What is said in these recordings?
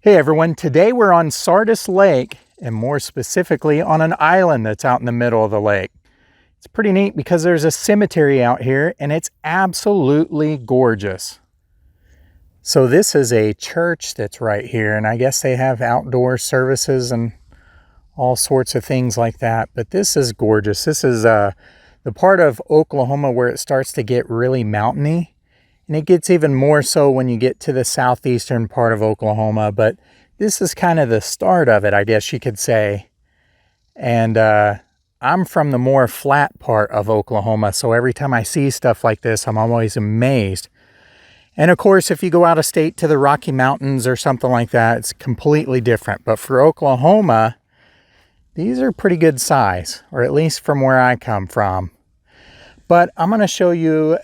Hey everyone, today we're on Sardis Lake, and more specifically on an island that's out in the middle of the lake. It's pretty neat because there's a cemetery out here and it's absolutely gorgeous. So this is a church that's right here, and I guess they have outdoor services and all sorts of things like that, but this is gorgeous. This is the part of Oklahoma where it starts to get really mountainy. And it gets even more so when you get to the southeastern part of Oklahoma, but this is kind of the start of it, I guess you could say. And I'm from the more flat part of Oklahoma, so every time I see stuff like this, I'm always amazed. And of course, if you go out of state to the Rocky Mountains or something like that, it's completely different. But for Oklahoma, these are pretty good size, or at least from where I come from. But I'm going to show you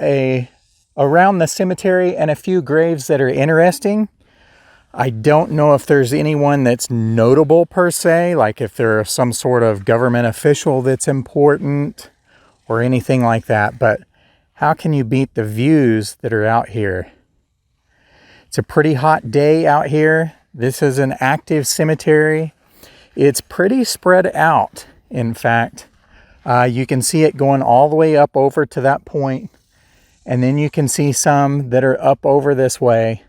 around the cemetery and a few graves that are interesting. I don't know if there's anyone that's notable per se, like if there's some sort of government official that's important or anything like that, but how can you beat the views that are out here? It's a pretty hot day out here. This is an active cemetery. It's pretty spread out, in fact. You can see it going all the way up over to that point. And then you can see some that are up over this way.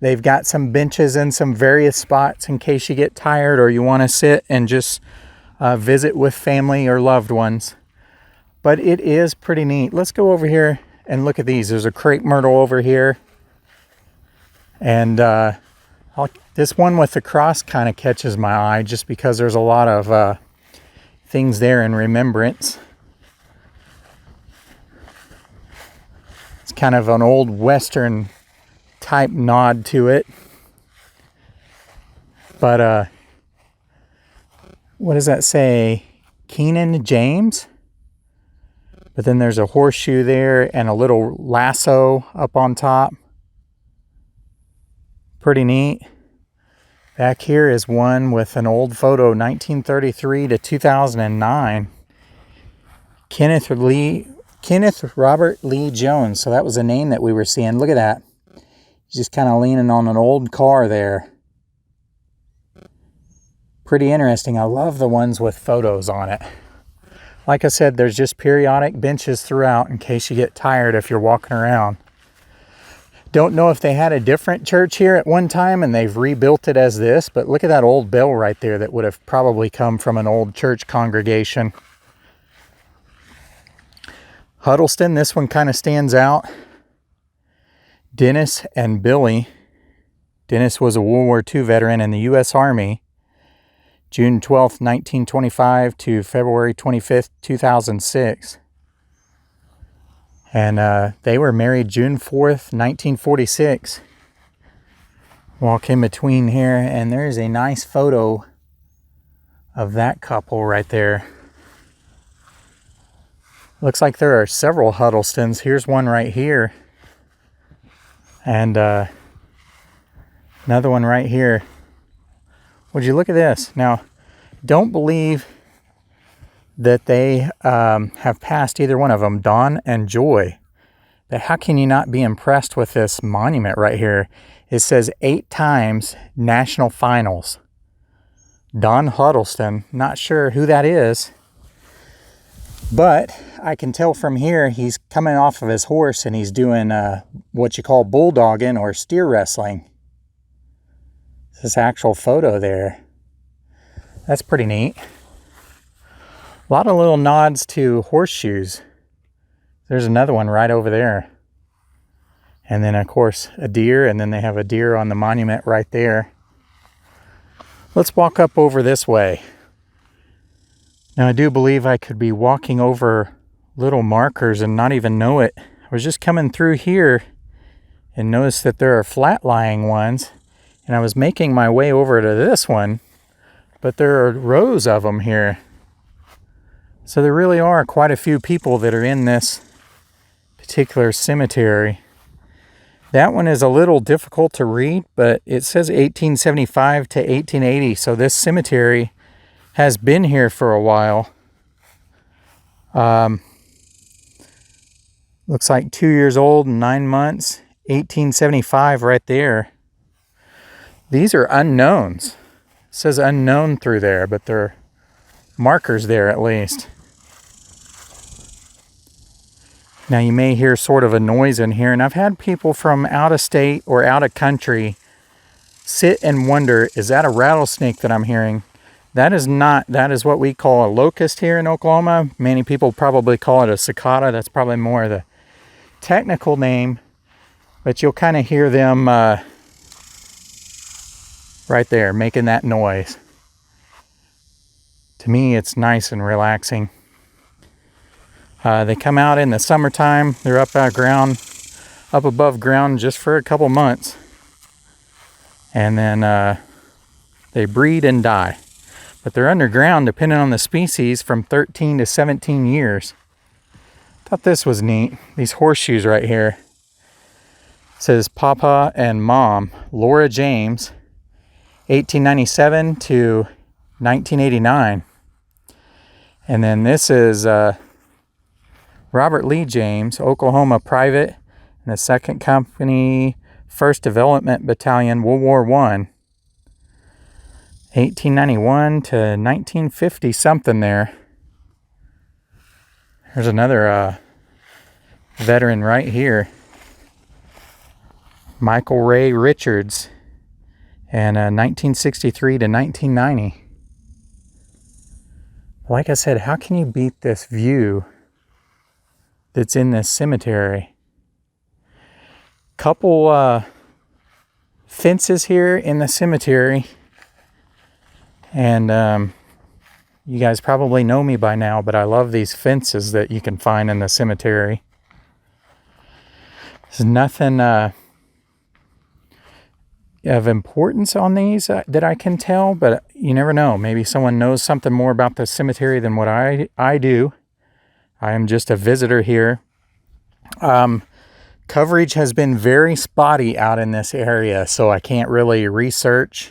They've got some benches in some various spots in case you get tired or you want to sit and just visit with family or loved ones. But it is pretty neat. Let's go over here and look at these. There's a crepe myrtle over here. And this one with the cross kind of catches my eye just because there's a lot of things there in remembrance. Kind of an old Western type nod to it. But what does that say? Keenan James? But then there's a horseshoe there and a little lasso up on top. Pretty neat. Back here is one with an old photo, 1933 to 2009. Kenneth Robert Lee Jones. So that was a name that we were seeing. Look at that. He's just kind of leaning on an old car there. Pretty interesting. I love the ones with photos on it. Like I said, there's just periodic benches throughout in case you get tired if you're walking around. Don't know if they had a different church here at one time and they've rebuilt it as this, but look at that old bell right there that would have probably come from an old church congregation. Huddleston, this one kind of stands out. Dennis and Billy. Dennis was a World War II veteran in the U.S. Army, June 12th, 1925 to February 25th, 2006. And they were married June 4th, 1946. Walk in between here, and there's a nice photo of that couple right there. Looks like there are several Huddlestons. Here's one right here. And another one right here. Would you look at this? Now, don't believe that they have passed either one of them, Don and Joy. But how can you not be impressed with this monument right here? It says 8 times national finals. Don Huddleston. Not sure who that is. But I can tell from here he's coming off of his horse and he's doing what you call bulldogging or steer wrestling. This actual photo there. That's pretty neat. A lot of little nods to horseshoes. There's another one right over there. And then of course a deer, and then they have a deer on the monument right there. Let's walk up over this way. Now, I do believe I could be walking over little markers and not even know it. I was just coming through here and noticed that there are flat-lying ones. And I was making my way over to this one, but there are rows of them here. So there really are quite a few people that are in this particular cemetery. That one is a little difficult to read, but it says 1875 to 1880. So this cemetery has been here for a while. Looks like 2 years old and 9 months. 1875 right there. These are unknowns. It says unknown through there, but they're markers there at least. Now you may hear sort of a noise in here, and I've had people from out of state or out of country sit and wonder, is that a rattlesnake that I'm hearing? That is not. That is what we call a locust here in Oklahoma. Many people probably call it a cicada. That's probably more the technical name, but you'll kind of hear them right there making that noise. To me, it's nice and relaxing. They come out in the summertime. They're up above ground just for a couple months, and then they breed and die. But they're underground, depending on the species, from 13 to 17 years. Thought this was neat. These horseshoes right here. It says Papa and Mom, Laura James, 1897 to 1989. And then this is Robert Lee James, Oklahoma Private, and the 2nd Company, 1st Development Battalion, World War I. 1891 to 1950 something there. There's another veteran right here. Michael Ray Richards, and 1963 to 1990. Like I said, how can you beat this view that's in this cemetery? Couple fences here in the cemetery. And you guys probably know me by now, but I love these fences that you can find in the cemetery. There's nothing of importance on these that I can tell, but you never know. Maybe someone knows something more about the cemetery than what I do. I am just a visitor here. Coverage has been very spotty out in this area, so I can't really research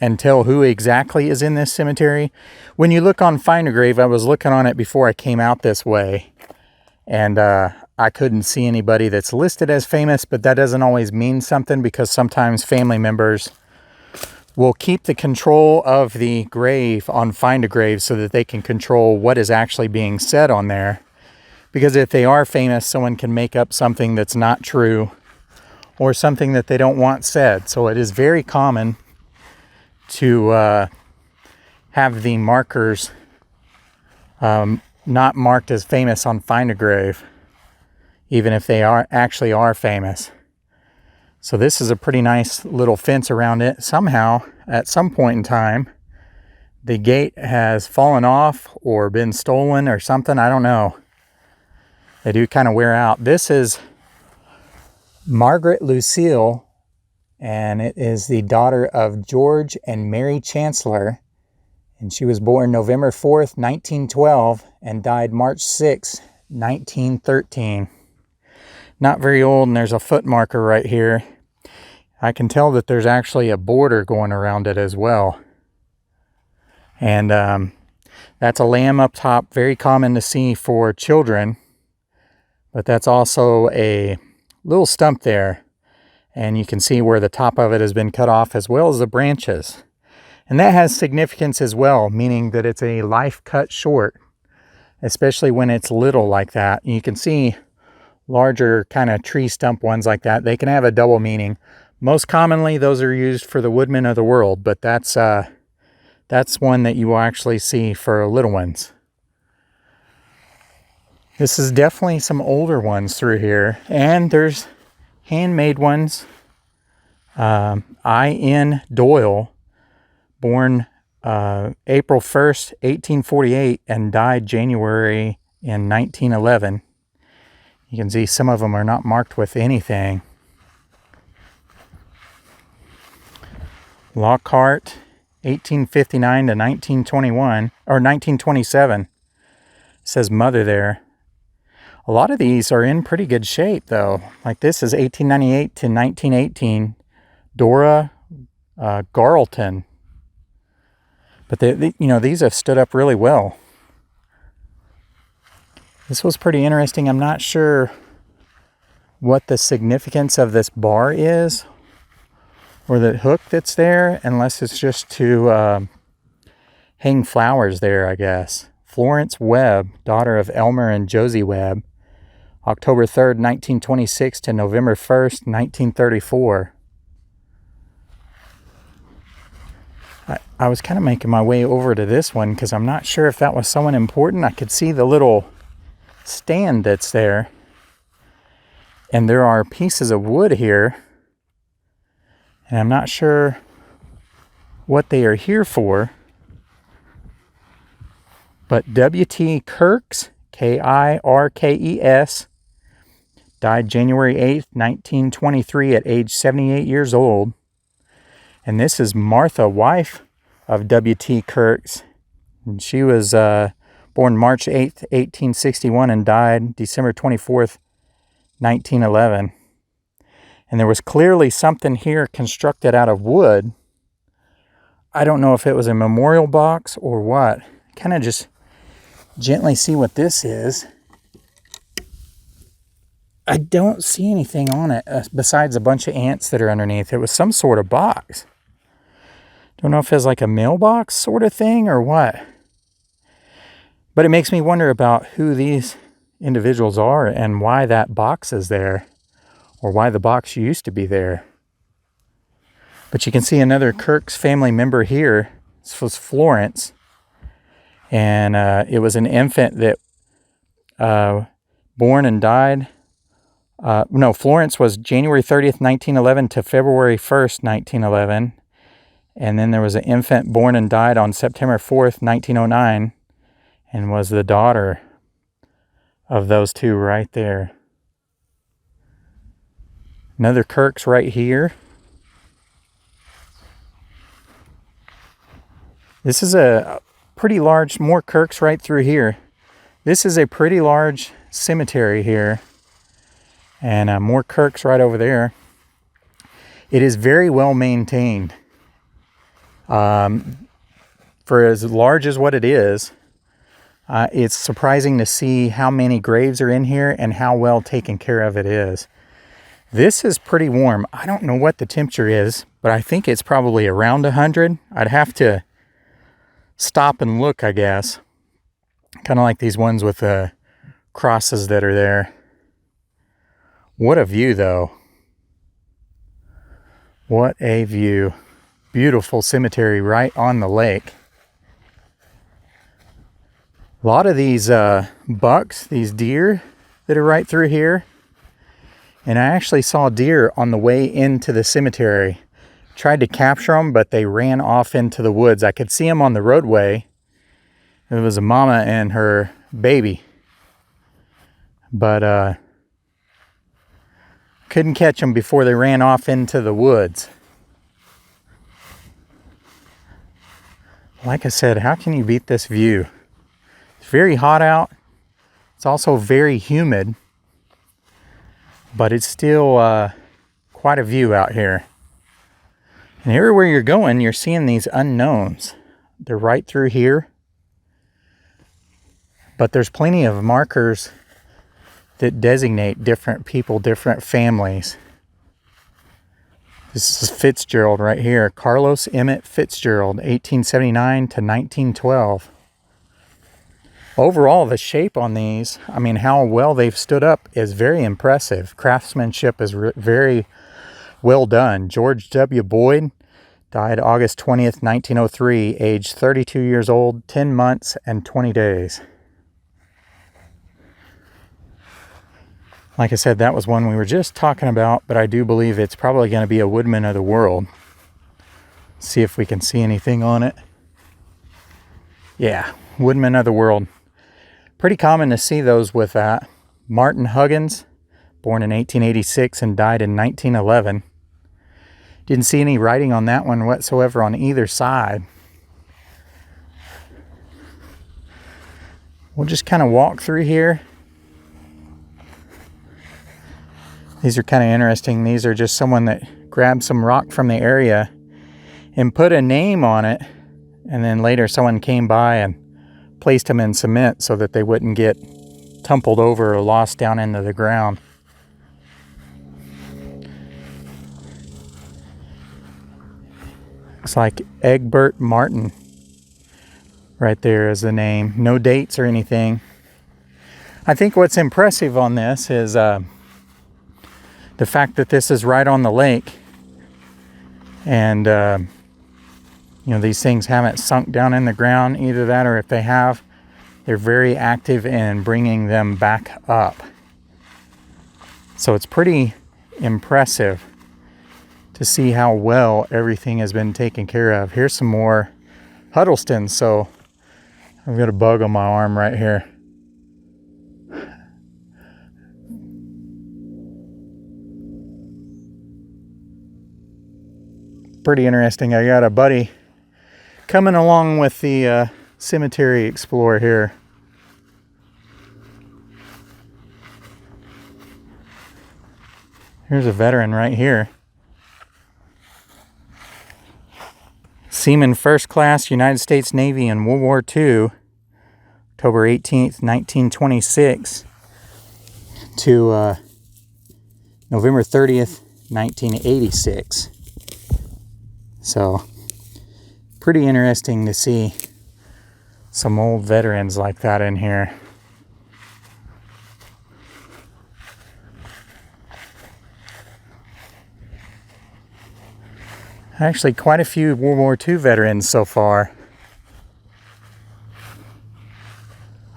and tell who exactly is in this cemetery. When you look on Find a Grave, I was looking on it before I came out this way, and I couldn't see anybody that's listed as famous, but that doesn't always mean something, because sometimes family members will keep the control of the grave on Find a Grave so that they can control what is actually being said on there. Because if they are famous, someone can make up something that's not true or something that they don't want said. So it is very common to have the markers not marked as famous on Find a Grave, even if they actually are famous. So this is a pretty nice little fence around it. Somehow, at some point in time, the gate has fallen off or been stolen or something. I don't know. They do kind of wear out. This is Margaret Lucille, and it is the daughter of George and Mary Chancellor. And she was born November 4th, 1912, and died March 6th, 1913. Not very old, and there's a foot marker right here. I can tell that there's actually a border going around it as well. And that's a lamb up top, very common to see for children. But that's also a little stump there. And you can see where the top of it has been cut off, as well as the branches. And that has significance as well, meaning that it's a life cut short, especially when it's little like that. You can see larger kind of tree stump ones like that. They can have a double meaning. Most commonly, those are used for the woodmen of the world, but that's one that you will actually see for little ones. This is definitely some older ones through here, and there's handmade ones. I.N. Doyle, born April 1st, 1848, and died January in 1911. You can see some of them are not marked with anything. Lockhart, 1859 to 1921, or 1927. It says mother there. A lot of these are in pretty good shape, though. Like this is 1898 to 1918. Dora Garleton. But these have stood up really well. This was pretty interesting. I'm not sure what the significance of this bar is, or the hook that's there, unless it's just to hang flowers there, I guess. Florence Webb, daughter of Elmer and Josie Webb, October 3rd, 1926 to November 1st, 1934. I was kind of making my way over to this one because I'm not sure if that was someone important. I could see the little stand that's there. And there are pieces of wood here. And I'm not sure what they are here for. But W.T. Kirks, Kirkes, died January 8th, 1923 at age 78 years old. And this is Martha, wife of W.T. Kirks. And she was born March 8th, 1861 and died December 24th, 1911. And there was clearly something here constructed out of wood. I don't know if it was a memorial box or what. Kind of just gently see what this is. I don't see anything on it besides a bunch of ants that are underneath. It was some sort of box. Don't know if it's like a mailbox sort of thing or what. But it makes me wonder about who these individuals are and why that box is there, or why the box used to be there. But you can see another Kirk's family member here. This was Florence. And it was an infant that born and died. Florence was January 30th, 1911 to February 1st, 1911. And then there was an infant born and died on September 4th, 1909, and was the daughter of those two right there. Another Kirk's right here. This is a pretty large, more Kirk's right through here. This is a pretty large cemetery here. And more Kirk's right over there. It is very well maintained. For as large as what it is, it's surprising to see how many graves are in here and how well taken care of it is. This is pretty warm. I don't know what the temperature is, but I think it's probably around 100. I'd have to stop and look, I guess. Kind of like these ones with the crosses that are there. What a view, though. What a view. Beautiful cemetery right on the lake. A lot of these bucks, these deer that are right through here. And I actually saw deer on the way into the cemetery. Tried to capture them, but they ran off into the woods. I could see them on the roadway. It was a mama and her baby. But couldn't catch them before they ran off into the woods. Like I said, how can you beat this view? It's very hot out. It's also very humid. But it's still quite a view out here. And everywhere you're going, you're seeing these unknowns. They're right through here. But there's plenty of markers that designate different people, different families. This is Fitzgerald right here. Carlos Emmett Fitzgerald, 1879 to 1912. Overall, the shape on these, I mean, how well they've stood up is very impressive. Craftsmanship is very well done. George W. Boyd died August 20th, 1903, age 32 years old, 10 months and 20 days. Like I said, that was one we were just talking about, but I do believe it's probably going to be a Woodman of the World. See if we can see anything on it. Yeah, Woodman of the World. Pretty common to see those with that. Martin Huggins, born in 1886 and died in 1911. Didn't see any writing on that one whatsoever on either side. We'll just kind of walk through here. These are kind of interesting. These are just someone that grabbed some rock from the area and put a name on it. And then later someone came by and placed them in cement so that they wouldn't get tumbled over or lost down into the ground. Looks like Egbert Martin right there is the name. No dates or anything. I think what's impressive on this is the fact that this is right on the lake, and you know, these things haven't sunk down in the ground. Either that, or if they have, they're very active in bringing them back up. So it's pretty impressive to see how well everything has been taken care of. Here's some more Huddlestons. So I've got a bug on my arm right here. Pretty interesting. I got a buddy coming along with the cemetery explorer here. Here's a veteran right here. Seaman First Class, United States Navy in World War II, October 18th, 1926 to November 30th, 1986. So, pretty interesting to see some old veterans like that in here. Actually, quite a few World War II veterans so far.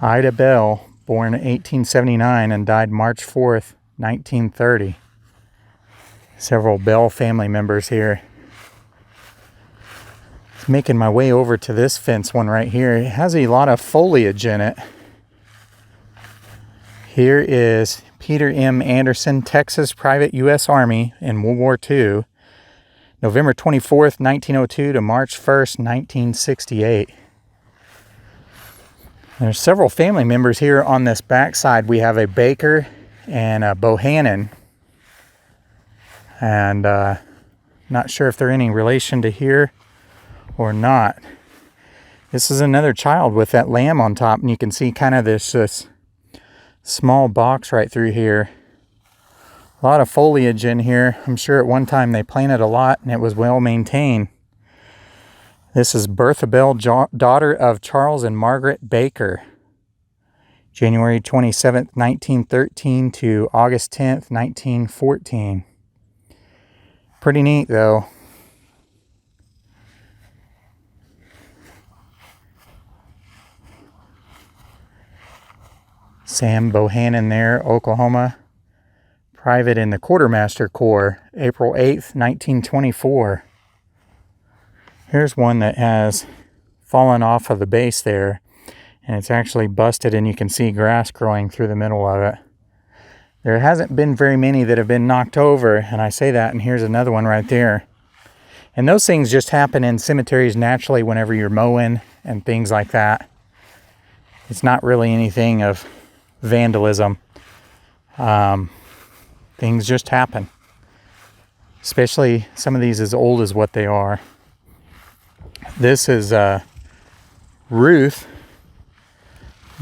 Ida Bell, born in 1879 and died March 4th, 1930. Several Bell family members here. Making my way over to this fence one right here. It has a lot of foliage in it. Here is Peter M. Anderson, Texas Private U.S. Army in World War II, November 24th, 1902 to March 1st, 1968. There's several family members here on this backside. We have a Baker and a Bohannon. And not sure if they're any relation to here or not. This is another child with that lamb on top, and you can see kind of this small box right through here. A lot of foliage in here. I'm sure at one time they planted a lot and it was well maintained. This is Bertha Bell, daughter of Charles and Margaret Baker, January 27th, 1913 to August 10th, 1914. Pretty neat though. Sam Bohannon there, Oklahoma. Private in the Quartermaster Corps, April 8th, 1924. Here's one that has fallen off of the base there, and it's actually busted, and you can see grass growing through the middle of it. There hasn't been very many that have been knocked over, and I say that, and here's another one right there. And those things just happen in cemeteries naturally whenever you're mowing and things like that. It's not really anything of vandalism. Things just happen. Especially some of these as old as what they are. This is Ruth,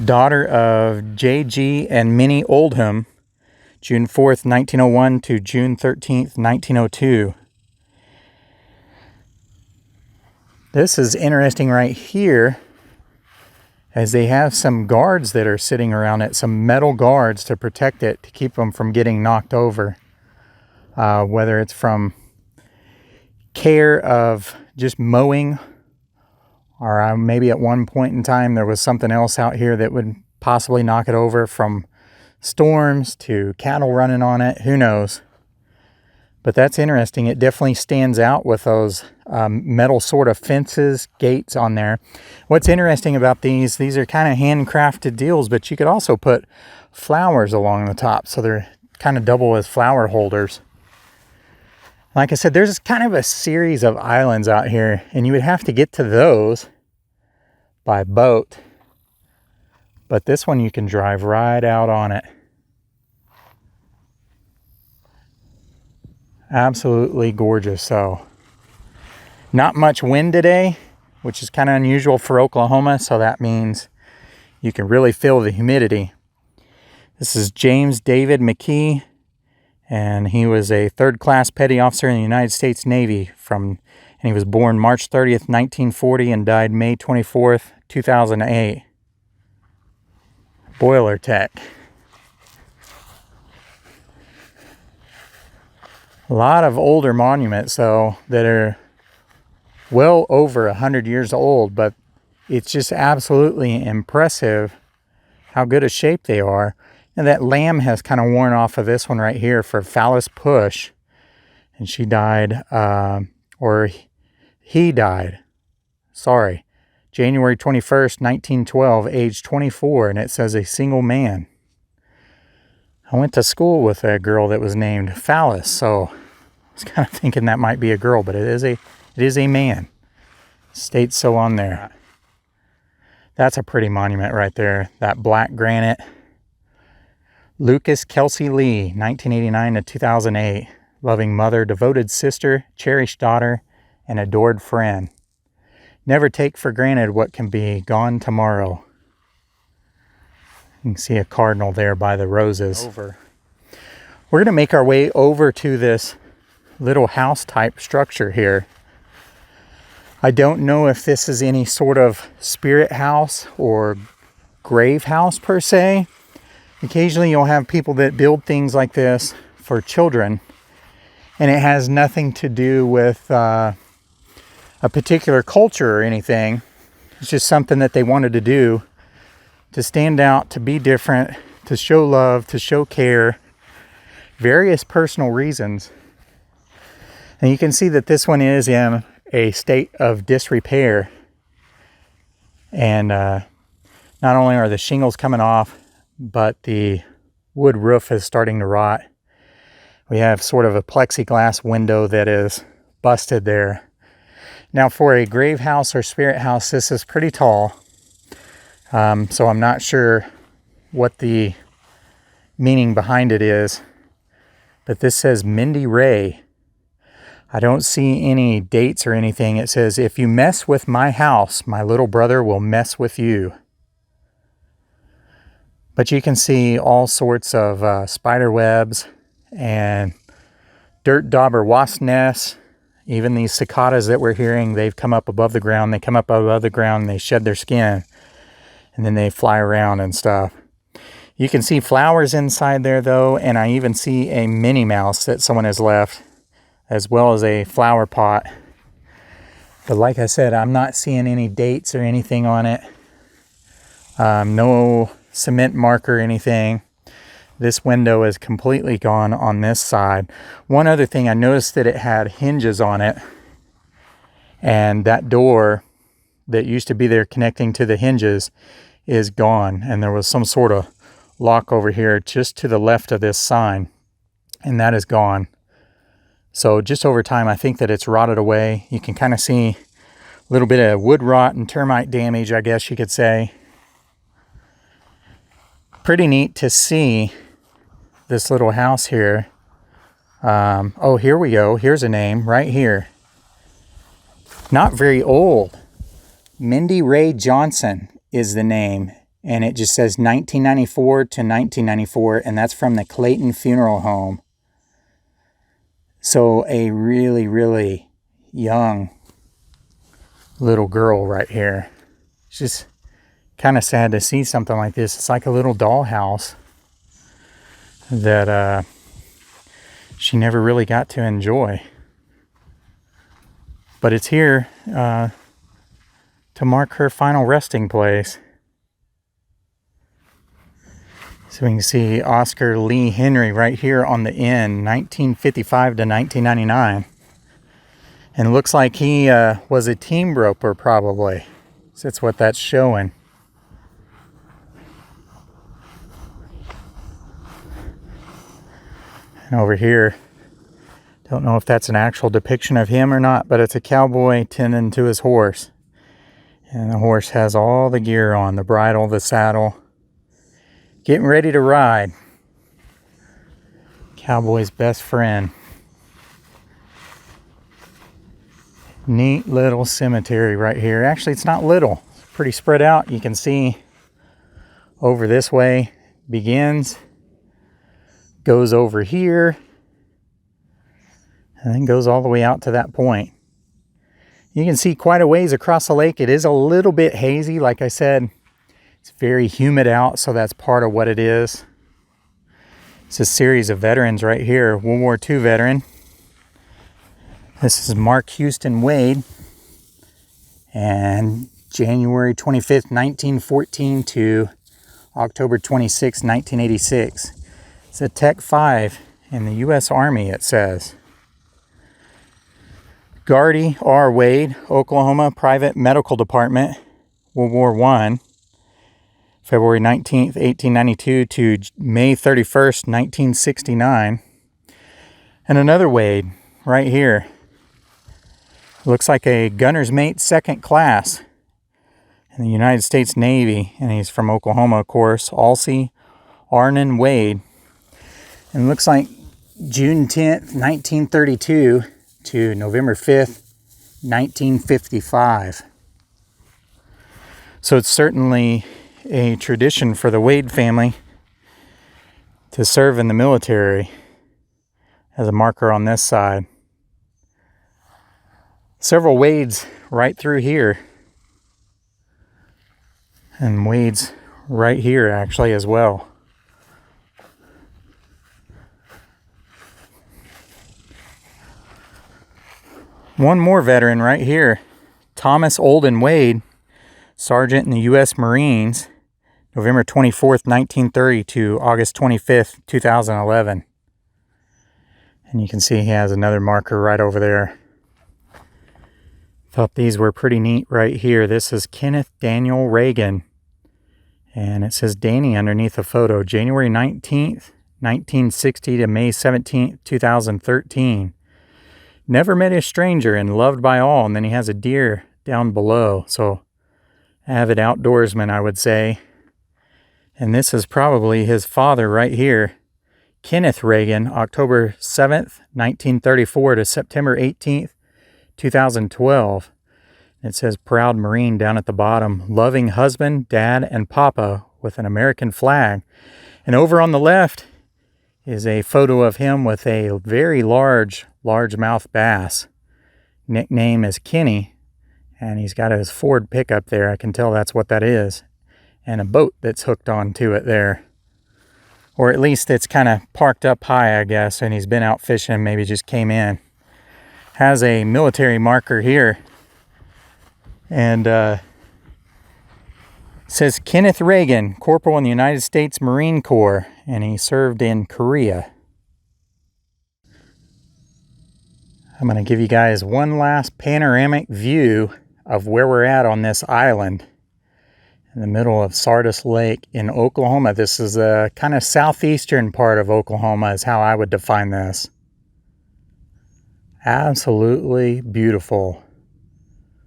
daughter of J.G. and Minnie Oldham, June 4th, 1901 to June 13th, 1902. This is interesting right here, as they have some guards that are sitting around it, some metal guards to protect it, to keep them from getting knocked over. Whether it's from care of just mowing, or maybe at one point in time there was something else out here that would possibly knock it over, from storms to cattle running on it, who knows. But that's interesting. It definitely stands out with those metal sort of fences, gates on there. What's interesting about these are kind of handcrafted deals, but you could also put flowers along the top, so they're kind of double as flower holders. Like I said, there's kind of a series of islands out here, and you would have to get to those by boat. But this one you can drive right out on it. Absolutely gorgeous. So, not much wind today, which is kind of unusual for Oklahoma, so that means you can really feel the humidity. This is James David McKee, and he was a third-class petty officer in the United States Navy And he was born March 30th, 1940 and died May 24th, 2008. Boiler tech. A lot of older monuments, though, that are well over 100 years old, but it's just absolutely impressive how good a shape they are. And that lamb has kind of worn off of this one right here for phallus push. And she died, or he died, sorry, January 21st, 1912, age 24, and it says a single man. I went to school with a girl that was named Phallus, so I was kind of thinking that might be a girl, but it is a man. It states so on there. That's a pretty monument right there. That black granite. Lucas Kelsey Lee, 1989 to 2008. Loving mother, devoted sister, cherished daughter, and adored friend. Never take for granted what can be gone tomorrow. You can see a cardinal there by the roses. We're going to make our way over to this little house type structure here. I don't know if this is any sort of spirit house or grave house per se. Occasionally you'll have people that build things like this for children, and it has nothing to do with a particular culture or anything. It's just something that they wanted to do to stand out, to be different, to show love, to show care, various personal reasons. And you can see that this one is in a state of disrepair. And not only are the shingles coming off, but the wood roof is starting to rot. We have sort of a plexiglass window that is busted there. Now for a grave house or spirit house, this is pretty tall. So I'm not sure what the meaning behind it is. But this says Mindy Ray. I don't see any dates or anything. It says, if you mess with my house, my little brother will mess with you. But you can see all sorts of spider webs and dirt dauber wasp nests. Even these cicadas that we're hearing, they've come up above the ground. They come up above the ground and they shed their skin. And then they fly around and stuff. You can see flowers inside there though. And I even see a Minnie Mouse that someone has left, as well as a flower pot. But like I said, I'm not seeing any dates or anything on it. No cement mark or anything. This window is completely gone on this side. One other thing, I noticed that it had hinges on it. And that door that used to be there connecting to the hinges is gone. And there was some sort of lock over here just to the left of this sign. And that is gone. So just over time, I think that it's rotted away. You can kind of see a little bit of wood rot and termite damage, I guess you could say. Pretty neat to see this little house here. Oh, here we go. Here's a name right here. Not very old. Mindy Ray Johnson is the name. And it just says 1994 to 1994. And that's from the Clayton Funeral Home. So a really, really young little girl right here. It's just kind of sad to see something like this. It's like a little dollhouse that she never really got to enjoy. But it's here to mark her final resting place. So we can see Oscar Lee Henry right here on the end, 1955 to 1999. And it looks like he was a team roper probably. So that's what that's showing. And over here, don't know if that's an actual depiction of him or not, but it's a cowboy tending to his horse. And the horse has all the gear on, the bridle, the saddle, getting ready to ride. Cowboy's best friend. Neat little cemetery right here. Actually, it's not little. It's pretty spread out. You can see over this way begins, goes over here, and then goes all the way out to that point. You can see quite a ways across the lake. It is a little bit hazy. Like I said, it's very humid out, so that's part of what it is. It's a series of veterans right here. World War II veteran. This is Mark Houston Wade. And January 25th, 1914 to October 26, 1986. It's a Tech 5 in the U.S. Army, it says. Gardy R. Wade, Oklahoma Private Medical Department, World War I, February 19th, 1892 to May 31st, 1969. And another Wade right here. Looks like a gunner's mate, second class in the United States Navy. And he's from Oklahoma, of course. Alcee Arnon Wade. And looks like June 10th, 1932 to November 5th, 1955. So it's certainly a tradition for the Wade family to serve in the military, as a marker on this side. Several Wades right through here, and Wades right here actually as well. One more veteran right here, Thomas Olden Wade, Sergeant in the U.S. Marines, November 24th, 1930 to August 25th, 2011. And you can see he has another marker right over there. Thought these were pretty neat right here. This is Kenneth Daniel Reagan. And it says Danny underneath the photo. January 19th, 1960 to May 17th, 2013. Never met a stranger and loved by all. And then he has a deer down below. So avid outdoorsman, I would say. And this is probably his father right here. Kenneth Reagan, October 7th, 1934 to September 18th, 2012. It says proud Marine down at the bottom. Loving husband, dad, and papa with an American flag. And over on the left is a photo of him with a very largemouth bass. Nickname is Kenny. And he's got his Ford pickup there. I can tell that's what that is. And a boat that's hooked onto it there. Or at least it's kind of parked up high, I guess. And he's been out fishing, maybe just came in. Has a military marker here. And says Kenneth Reagan, Corporal in the United States Marine Corps. And he served in Korea. I'm going to give you guys one last panoramic view of where we're at on this island in the middle of Sardis Lake in Oklahoma. This is the kind of southeastern part of Oklahoma is how I would define this. Absolutely beautiful.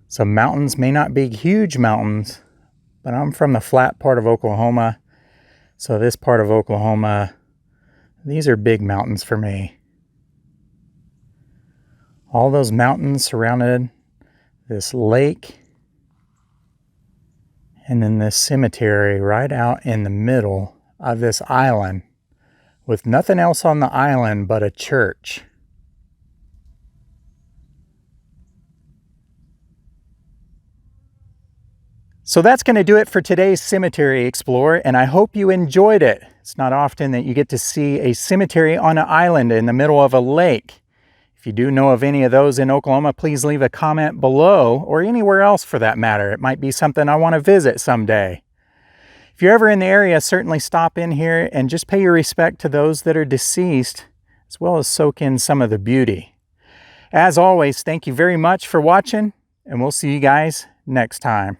Some mountains may not be huge mountains, but I'm from the flat part of Oklahoma. So this part of Oklahoma, these are big mountains for me. All those mountains surrounded this lake, and then this cemetery right out in the middle of this island with nothing else on the island but a church. So that's going to do it for today's Cemetery Explorer, and I hope you enjoyed it. It's not often that you get to see a cemetery on an island in the middle of a lake. If you do know of any of those in Oklahoma, please leave a comment below, or anywhere else for that matter. It might be something I want to visit someday. If you're ever in the area, certainly stop in here and just pay your respect to those that are deceased, as well as soak in some of the beauty. As always, thank you very much for watching, and we'll see you guys next time.